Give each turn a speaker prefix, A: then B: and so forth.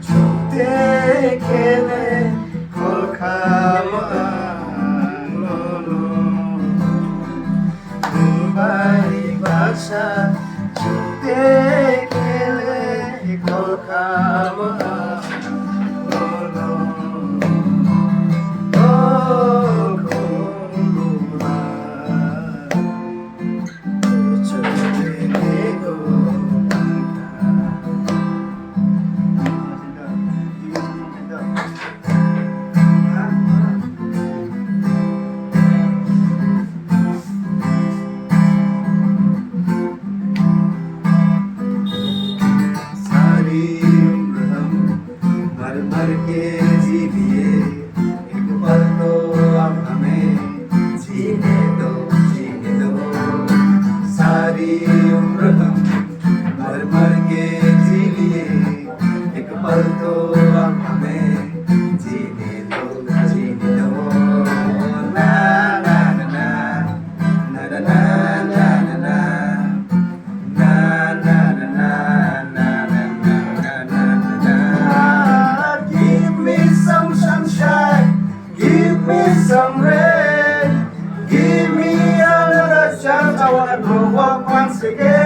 A: 죽게 개네 골카마 누바이 바샤 죽게 개네 골카마 मर के जी लिए एक पल तो अब हमें जीने दो सारी उम्र हम मर मर के जी लिए एक पल तो अब हमें जीने दो ना ना ना ना ना ना ना some rain. Give me another chance. I wanna grow up once again.